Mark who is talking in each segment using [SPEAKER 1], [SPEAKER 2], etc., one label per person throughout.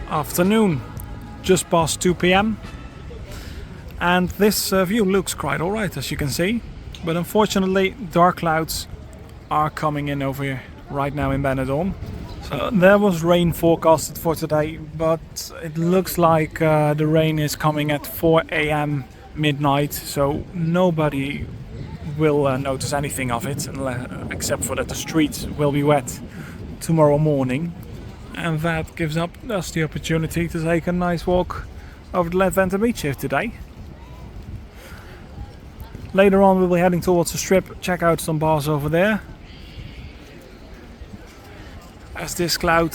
[SPEAKER 1] afternoon, just past 2 p.m. and this view looks quite alright, as you can see, but unfortunately dark clouds are coming in over here right now in Benidorm. So there was rain forecasted for today, but it looks like the rain is coming at 4 a.m. midnight, so nobody will notice anything of it, except for that the streets will be wet tomorrow morning. And that gives us the opportunity to take a nice walk over the Levante beach here today. Later on we'll be heading towards the strip, check out some bars over there, as this cloud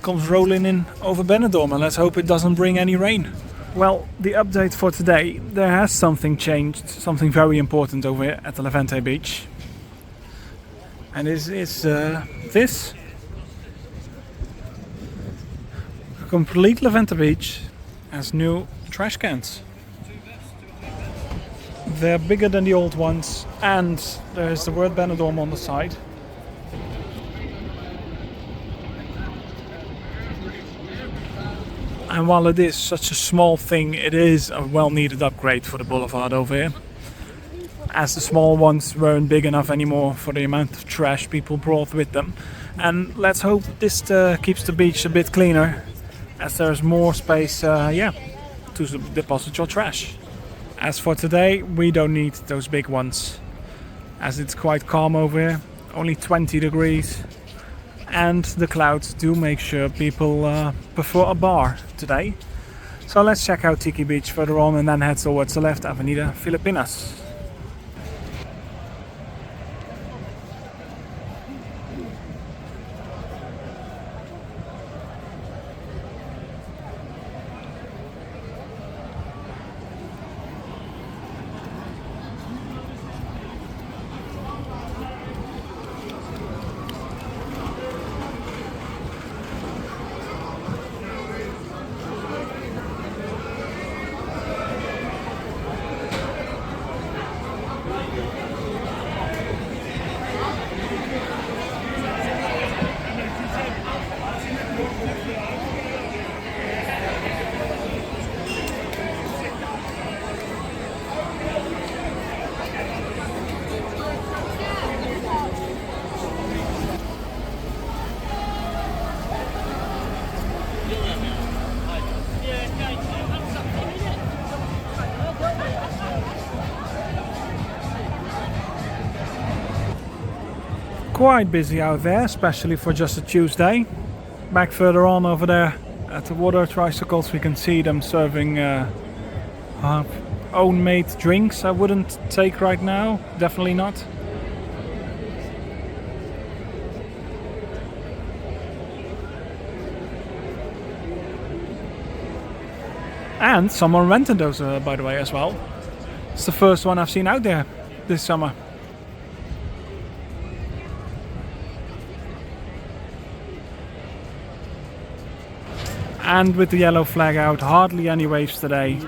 [SPEAKER 1] comes rolling in over Benidorm, and let's hope it doesn't bring any rain. Well, the update for today, there has something changed, something very important over here at the Levante beach. And this is this. A complete Levante beach has new trash cans. They're bigger than the old ones, and there's the word Benidorm on the side. And while it is such a small thing, it is a well-needed upgrade for the boulevard over here, as the small ones weren't big enough anymore for the amount of trash people brought with them. And let's hope this keeps the beach a bit cleaner, as there's more space to deposit your trash. As for today, we don't need those big ones, as it's quite calm over here, only 20 degrees. And the clouds do make sure people prefer a bar today. So let's check out Tiki Beach further on and then head towards the left, Avenida Filipinas. Quite busy out there, especially for just a Tuesday. Back further on over there at the water tricycles, we can see them serving own made drinks. I wouldn't take right now, definitely not. And someone rented those by the way as well. It's the first one I've seen out there this summer. And with the yellow flag out, hardly any waves today.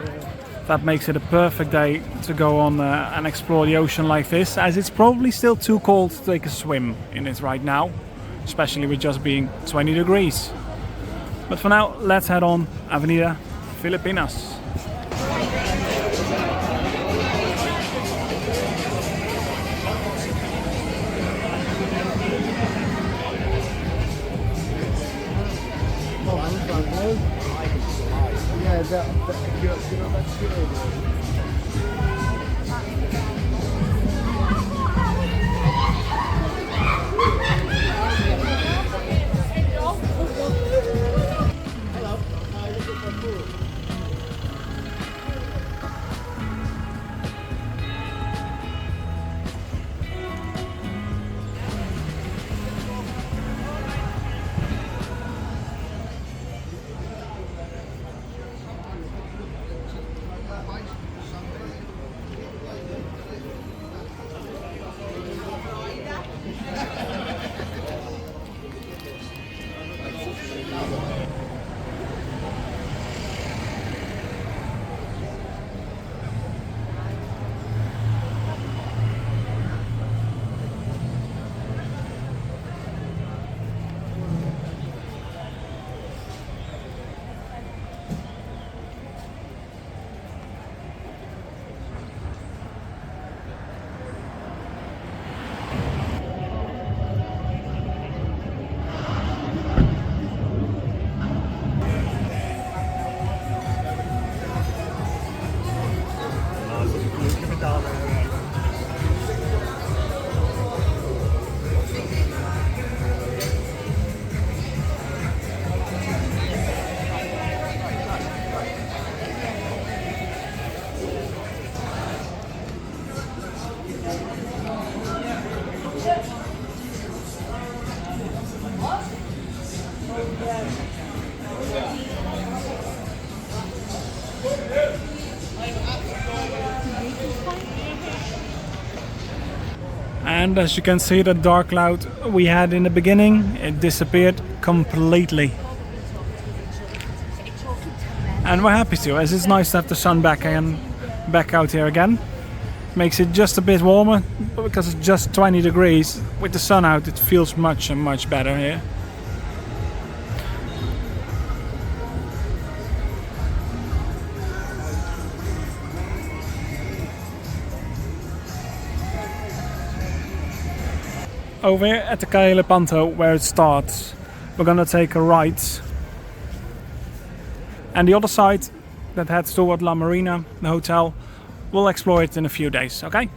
[SPEAKER 1] That makes it a perfect day to go on and explore the ocean like this, as it's probably still too cold to take a swim in it right now, especially with just being 20 degrees. But for now, let's head on Avenida Filipinas. That's good. And as you can see, the dark cloud we had in the beginning, it disappeared completely. And we're happy to, as it's nice to have the sun back out here again. Makes it just a bit warmer, but because it's just 20 degrees, with the sun out it feels much better here. Over here at the Calle Lepanto, where it starts, we're gonna take a right. And the other side that heads toward La Marina, the hotel, we'll explore it in a few days, okay?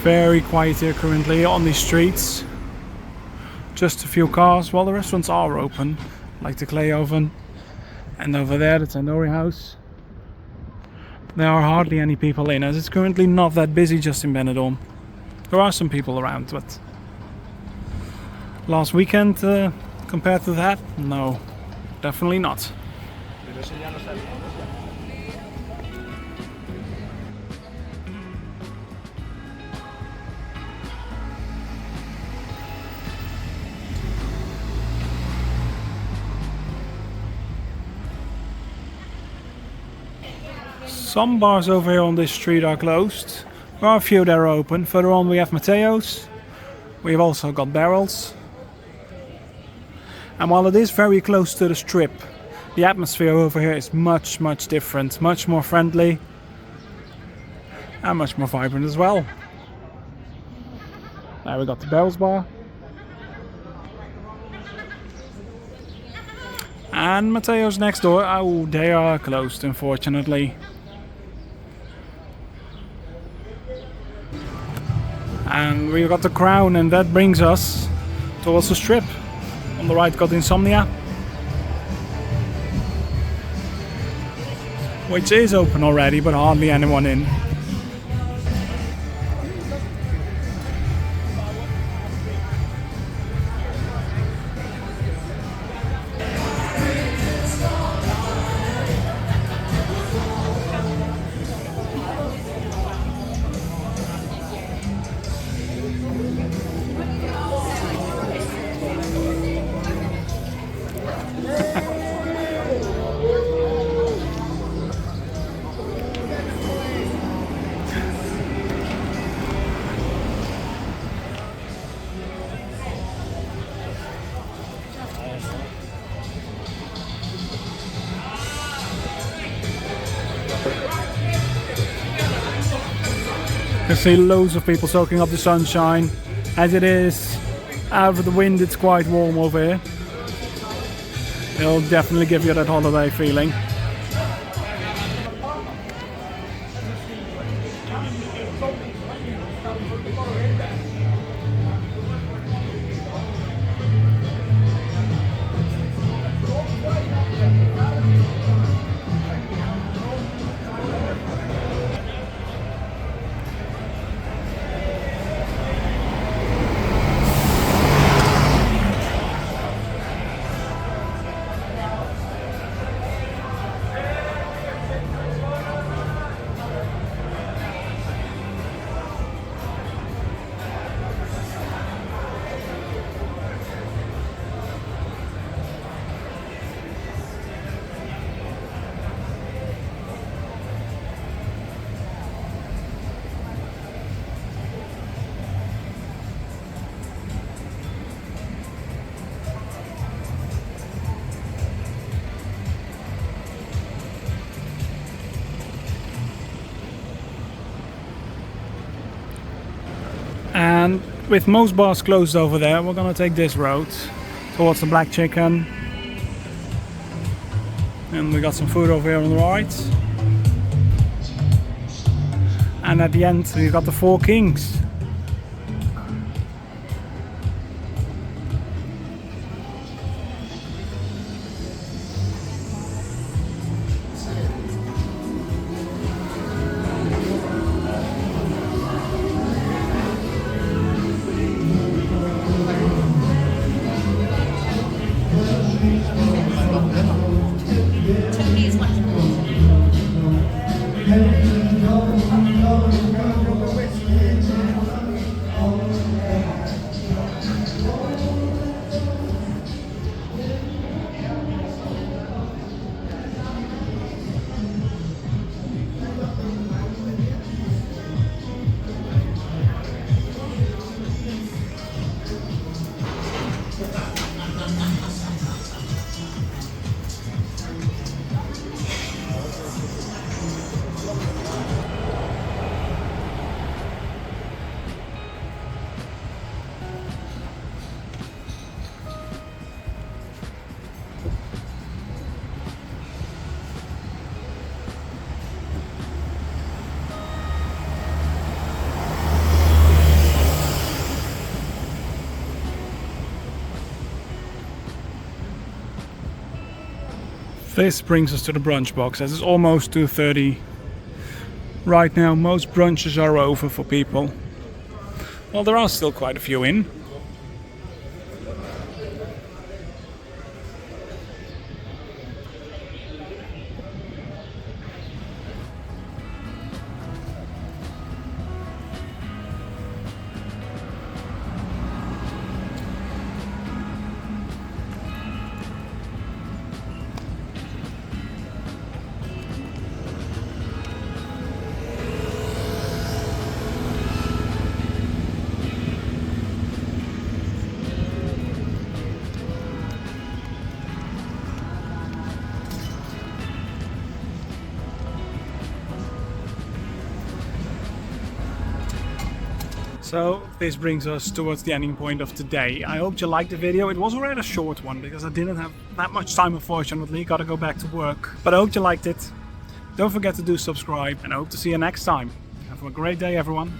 [SPEAKER 1] Very quiet here currently on these streets. Just a few cars, while the restaurants are open, like the Clay Oven. And over there, the Tandoori House. There are hardly any people in, as it's currently not that busy just in Benidorm. There are some people around, but last weekend compared to that, no, definitely not. Some bars over here on this street are closed. There are a few that are open. Further on we have Mateo's. We've also got Barrels. And while it is very close to the strip, the atmosphere over here is much different. Much more friendly. And much more vibrant as well. There we got the Barrels bar. And Mateo's next door. Oh, they are closed, unfortunately. And we've got the Crown, and that brings us towards the strip. On the right got Insomnia, which is open already, but hardly anyone in. You can see loads of people soaking up the sunshine. As it is out of the wind, it's quite warm over here. It'll definitely give you that holiday feeling. And with most bars closed over there, we're gonna take this road towards the Black Chicken. And we got some food over here on the right. And at the end, we've got the Four Kings.
[SPEAKER 2] Turkey is wonderful.
[SPEAKER 1] This brings us to the brunch box, as it's almost 2:30 right now. Most brunches are over for people. Well, there are still quite a few in. So this brings us towards the ending point of today. I hope you liked the video. It was already a short one because I didn't have that much time, unfortunately. Gotta go back to work. But I hope you liked it. Don't forget to do subscribe, and I hope to see you next time. Have a great day, everyone.